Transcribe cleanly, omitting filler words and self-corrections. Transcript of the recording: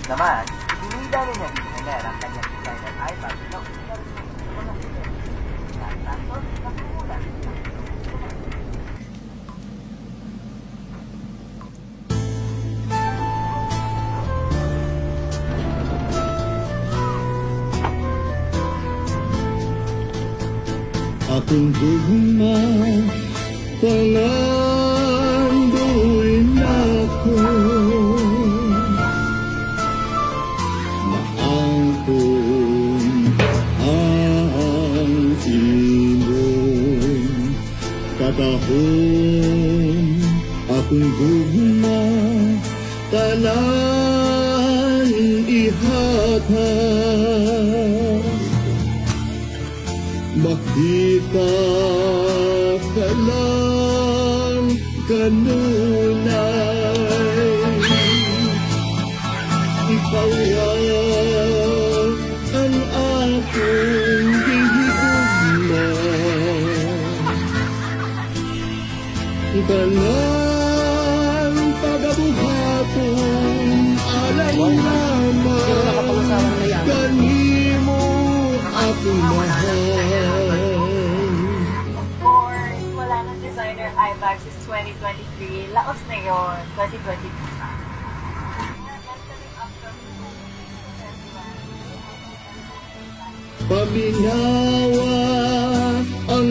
naman, inida ni Nadine Heller ang kanyang designer iPad na umigal ng mga sila. Tapos, nakumulat. Aking gugma, palanduin ako maangkong ang imong katahon. Akong gugma, tanan ihatag. Makita ka lang kanunay, ikaw yan ang akong gihigugma. Tanan pagabuhaton alang naman kanimo akong mahal. Of course, wala ng designer eyebags is 2023. Laos na yun. 2022 na. Paminawa ang